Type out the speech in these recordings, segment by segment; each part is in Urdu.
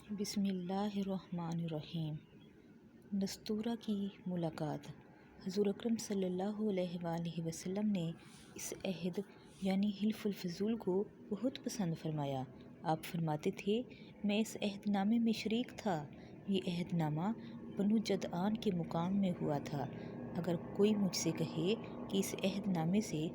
بسم اللہ الرحمن الرحیم۔ نستورہ کی ملاقات۔ حضور اکرم صلی اللہ علیہ وآلہ وسلم نے اس عہد یعنی حلف الفضول کو بہت پسند فرمایا۔ آپ فرماتے تھے، میں اس عہد نامے میں شریک تھا۔ یہ عہد نامہ بنو جدعان کے مقام میں ہوا تھا۔ اگر کوئی مجھ سے کہے کہ اس عہد نامے سے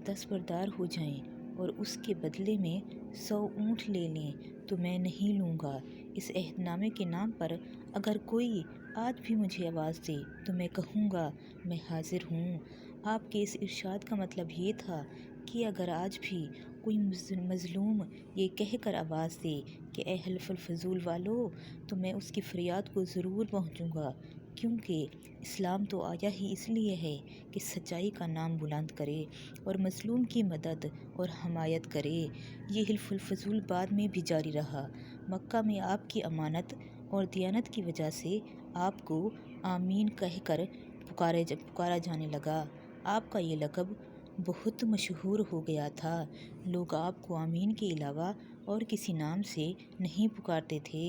دستبردار ہو جائیں اور اس کے بدلے میں 100 اونٹ لے لیں تو میں نہیں لوں گا۔ اس عہد نامے کے نام پر اگر کوئی آج بھی مجھے آواز دے تو میں کہوں گا میں حاضر ہوں۔ آپ کے اس ارشاد کا مطلب یہ تھا کہ اگر آج بھی کوئی مظلوم یہ کہہ کر آواز دے کہ اے حلف الفضول والو، تو میں اس کی فریاد کو ضرور پہنچوں گا، کیونکہ اسلام تو آیا ہی اس لیے ہے کہ سچائی کا نام بلند کرے اور مظلوم کی مدد اور حمایت کرے۔ یہ حلف الفضول بعد میں بھی جاری رہا۔ مکہ میں آپ کی امانت اور دیانت کی وجہ سے آپ کو آمین کہہ کر پکارا جانے لگا۔ آپ کا یہ لقب بہت مشہور ہو گیا تھا۔ لوگ آپ کو آمین کے علاوہ اور کسی نام سے نہیں پکارتے تھے۔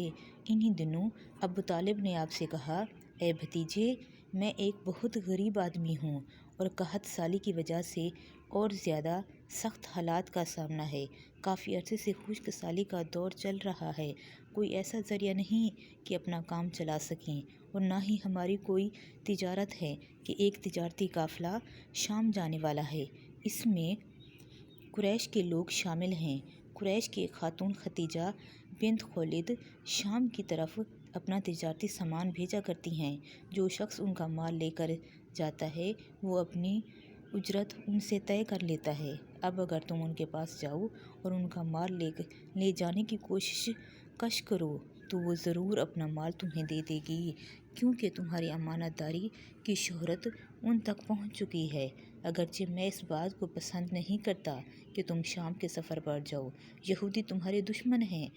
انہی دنوں ابو طالب نے آپ سے کہا، اے بھتیجے، میں ایک بہت غریب آدمی ہوں اور قحط سالی کی وجہ سے اور زیادہ سخت حالات کا سامنا ہے۔ کافی عرصے سے خشک سالی کا دور چل رہا ہے۔ کوئی ایسا ذریعہ نہیں کہ اپنا کام چلا سکیں، اور نہ ہی ہماری کوئی تجارت ہے کہ ایک تجارتی قافلہ شام جانے والا ہے۔ اس میں قریش کے لوگ شامل ہیں۔ قریش کی ایک خاتون ختیجہ بنت خویلد شام کی طرف اپنا تجارتی سامان بھیجا کرتی ہیں۔ جو شخص ان کا مال لے کر جاتا ہے وہ اپنی اجرت ان سے طے کر لیتا ہے۔ اب اگر تم ان کے پاس جاؤ اور ان کا مال لے جانے کی کوشش کرو تو وہ ضرور اپنا مال تمہیں دے دے گی، کیونکہ تمہاری امانت داری کی شہرت ان تک پہنچ چکی ہے۔ اگرچہ میں اس بات کو پسند نہیں کرتا کہ تم شام کے سفر پر جاؤ، یہودی تمہارے دشمن ہیں،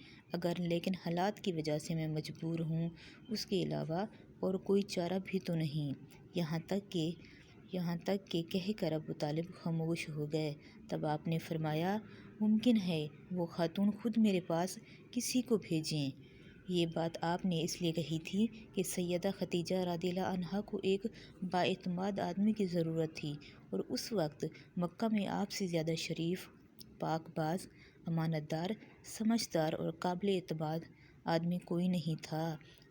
لیکن حالات کی وجہ سے میں مجبور ہوں، اس کے علاوہ اور کوئی چارہ بھی تو نہیں۔ یہاں تک کہ کہہ کر ابو طالب خاموش ہو گئے۔ تب آپ نے فرمایا، ممکن ہے وہ خاتون خود میرے پاس کسی کو بھیجیں۔ یہ بات آپ نے اس لیے کہی تھی کہ سیدہ ختیجہ رضی اللہ عنہا کو ایک بااعتماد آدمی کی ضرورت تھی، اور اس وقت مکہ میں آپ سے زیادہ شریف، پاک باز، امانت دار، سمجھدار اور قابل اعتماد آدمی کوئی نہیں تھا۔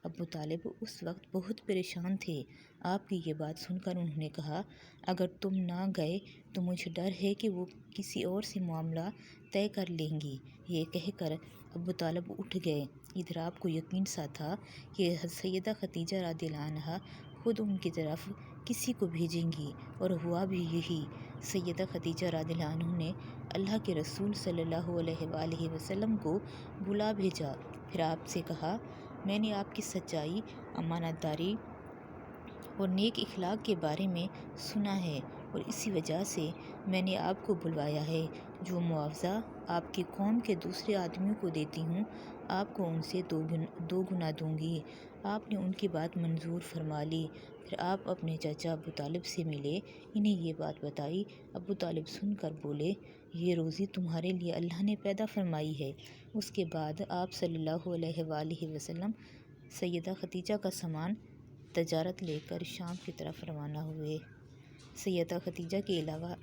ابو طالب اس وقت بہت پریشان تھے۔ آپ کی یہ بات سن کر انہوں نے کہا، اگر تم نہ گئے تو مجھے ڈر ہے کہ وہ کسی اور سے معاملہ طے کر لیں گی۔ یہ کہہ کر ابو طالب اٹھ گئے۔ ادھر آپ کو یقین سا تھا کہ سیدہ ختیجہ رضی اللہ عنہا خود ان کی طرف کسی کو بھیجیں گی، اور ہوا بھی یہی۔ سیدہ ختیجہ رضی اللہ عنہا نے اللہ کے رسول صلی اللہ علیہ وآلہ وسلم کو بلا بھیجا، پھر آپ سے کہا، میں نے آپ کی سچائی، امانت داری اور نیک اخلاق کے بارے میں سنا ہے، اور اسی وجہ سے میں نے آپ کو بلوایا ہے۔ جو معاوضہ آپ کی قوم کے دوسرے آدمیوں کو دیتی ہوں، آپ کو ان سے دو گنا دوں گی۔ آپ نے ان کی بات منظور فرما لی۔ پھر آپ اپنے چچا ابو طالب سے ملے، انہیں یہ بات بتائی۔ ابو طالب سن کر بولے، یہ روزی تمہارے لیے اللہ نے پیدا فرمائی ہے۔ اس کے بعد آپ صلی اللہ علیہ وآلہ وسلم سیدہ ختیجہ کا سامان تجارت لے کر شام کی طرف روانہ ہوئے۔ سیدہ ختیجہ کے علاوہ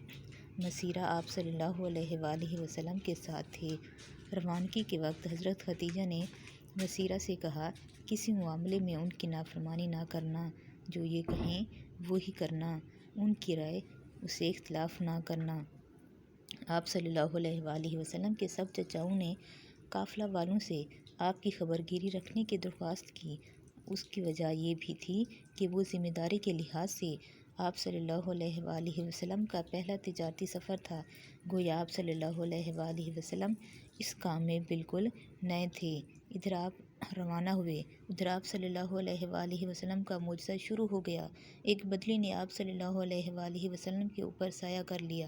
مسیرہ آپ صلی اللہ علیہ وآلہ وسلم کے ساتھ تھے۔ روانگی کے وقت حضرت ختیجہ نے مسیرہ سے کہا، کسی معاملے میں ان کی نافرمانی نہ کرنا، جو یہ کہیں وہی کرنا، ان کی رائے سے اختلاف نہ کرنا۔ آپ صلی اللہ علیہ وآلہ وسلم کے سب چچاؤں نے قافلہ والوں سے آپ کی خبرگیری رکھنے کی درخواست کی۔ اس کی وجہ یہ بھی تھی کہ وہ ذمہ داری کے لحاظ سے آپ صلی اللہ علیہ وآلہ وسلم کا پہلا تجارتی سفر تھا۔ گویا آپ صلی اللہ علیہ وآلہ وسلم اس کام میں بالکل نئے تھے۔ ادھر آپ روانہ ہوئے، ادھر آپ صلی اللہ علیہ وآلہ وسلم کا معجزہ شروع ہو گیا۔ ایک بدلی نے آپ صلی اللہ علیہ وآلہ وسلم کے اوپر سایہ کر لیا۔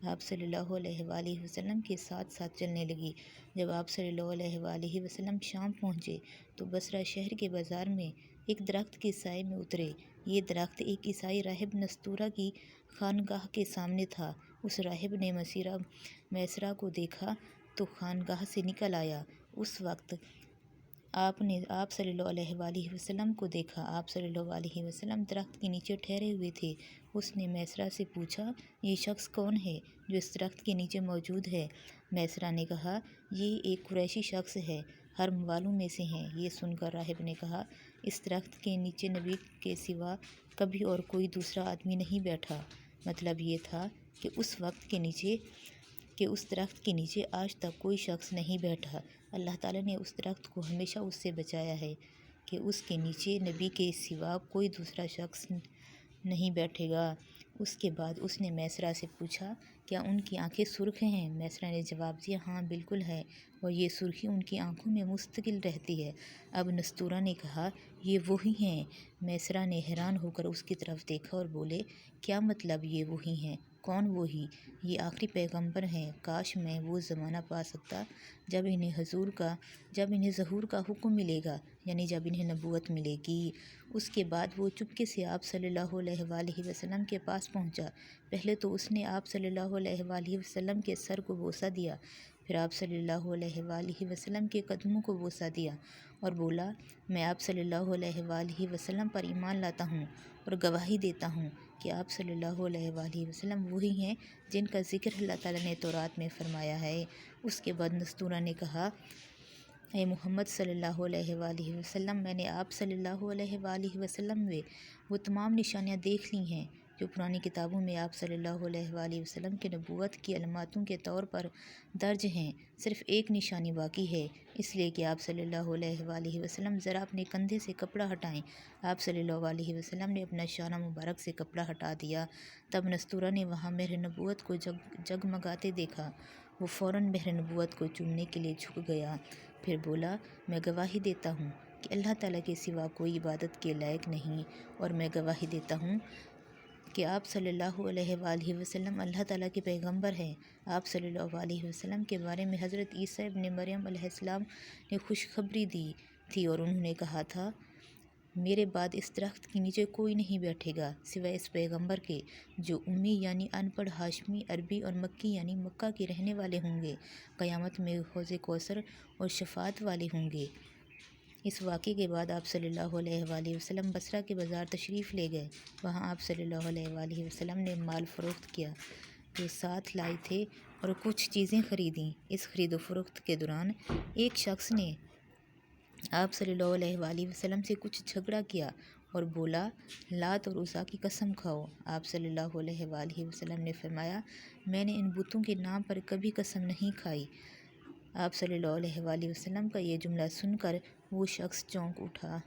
آپ صلی اللہ علیہ وآلہ وسلم کے ساتھ ساتھ چلنے لگی۔ جب آپ صلی اللہ علیہ وآلہ وسلم شام پہنچے تو بصرہ شہر کے بازار میں ایک درخت کے سائے میں اترے۔ یہ درخت ایک عیسائی راہب نستورہ کی خانقاہ کے سامنے تھا۔ اس راہب نے میسرہ کو دیکھا تو خانقاہ سے نکل آیا۔ اس وقت آپ صلی اللہ علیہ وآلہ وسلم کو دیکھا۔ آپ صلی اللہ علیہ وسلم درخت کے نیچے ٹھہرے ہوئے تھے۔ اس نے میسرہ سے پوچھا، یہ شخص کون ہے جو اس درخت کے نیچے موجود ہے؟ میسرہ نے کہا، یہ ایک قریشی شخص ہے، حرم والوں میں سے ہیں۔ یہ سن کر راہب نے کہا، اس درخت کے نیچے نبی کے سوا کبھی اور کوئی دوسرا آدمی نہیں بیٹھا۔ مطلب یہ تھا کہ اس درخت کے نیچے آج تک کوئی شخص نہیں بیٹھا۔ اللہ تعالیٰ نے اس درخت کو ہمیشہ اس سے بچایا ہے کہ اس کے نیچے نبی کے سوا کوئی دوسرا شخص نہیں بیٹھے گا۔ اس کے بعد اس نے میسرہ سے پوچھا، کیا ان کی آنکھیں سرخ ہیں؟ میسرہ نے جواب دیا، ہاں بالکل ہے، اور یہ سرخی ان کی آنکھوں میں مستقل رہتی ہے۔ اب نستورہ نے کہا، یہ وہی ہیں؟ میسرہ نے حیران ہو کر اس کی طرف دیکھا اور بولے، کیا مطلب یہ وہی ہیں؟ کون وہی؟ یہ آخری پیغمبر ہیں۔ کاش میں وہ زمانہ پا سکتا جب انہیں ظہور کا حکم ملے گا، یعنی جب انہیں نبوت ملے گی۔ اس کے بعد وہ چپکے سے آپ صلی اللہ علیہ وآلہ وسلم کے پاس پہنچا۔ پہلے تو اس نے آپ صلی اللہ علیہ وآلہ وسلم کے سر کو بوسہ دیا، پھر آپ صلی اللہ علیہ وآلہ وسلم کے قدموں کو بوسہ دیا اور بولا، میں آپ صلی اللہ علیہ وآلہ وسلم پر ایمان لاتا ہوں اور گواہی دیتا ہوں کہ آپ صلی اللہ علیہ وآلہ وسلم وہی ہیں جن کا ذکر اللہ تعالیٰ نے تورات میں فرمایا ہے۔ اس کے بعد نستورہ نے کہا، اے محمد صلی اللہ علیہ وآلہ وسلم، میں نے آپ صلی اللہ علیہ وآلہ وسلم میں وہ تمام نشانیاں دیکھ لی ہیں جو پرانی کتابوں میں آپ صلی اللہ علیہ وآلہ وسلم کی نبوت کی علامتوں کے طور پر درج ہیں۔ صرف ایک نشانی باقی ہے، اس لیے کہ آپ صلی اللہ علیہ وآلہ وسلم ذرا اپنے کندھے سے کپڑا ہٹائیں۔ آپ صلی اللہ علیہ وسلم نے اپنا شانہ مبارک سے کپڑا ہٹا دیا۔ تب نستورہ نے وہاں مہر نبوت کو جگمگاتے دیکھا۔ وہ فوراً مہر نبوت کو چومنے کے لیے جھک گیا، پھر بولا، میں گواہی دیتا ہوں کہ اللہ تعالیٰ کے سوا کوئی عبادت کے لائق نہیں، اور میں گواہی دیتا ہوں کہ آپ صلی اللہ علیہ وآلہ وسلم اللہ تعالیٰ کے پیغمبر ہیں۔ آپ صلی اللہ علیہ وسلم کے بارے میں حضرت عیسیٰ ابن مریم علیہ السلام نے خوشخبری دی تھی اور انہوں نے کہا تھا، میرے بعد اس درخت کے نیچے کوئی نہیں بیٹھے گا سوائے اس پیغمبر کے جو امی یعنی ان پڑھ ہاشمی عربی اور مکی یعنی مکہ کے رہنے والے ہوں گے، قیامت میں حوض کوثر اور شفاعت والے ہوں گے۔ اس واقعے کے بعد آپ صلی اللہ علیہ وآلہ وسلم بصرہ کے بازار تشریف لے گئے۔ وہاں آپ صلی اللہ علیہ وآلہ وسلم نے مال فروخت کیا جو ساتھ لائے تھے اور کچھ چیزیں خریدیں۔ اس خرید و فروخت کے دوران ایک شخص نے آپ صلی اللہ علیہ وآلہ وسلم سے کچھ جھگڑا کیا اور بولا، لات اور عزیٰ کی قسم کھاؤ۔ آپ صلی اللہ علیہ وآلہ وسلم نے فرمایا، میں نے ان بتوں کے نام پر کبھی قسم نہیں کھائی۔ آپ صلی اللہ علیہ وآلہ وسلم کا یہ جملہ سن کر وہ شخص چونک اٹھا۔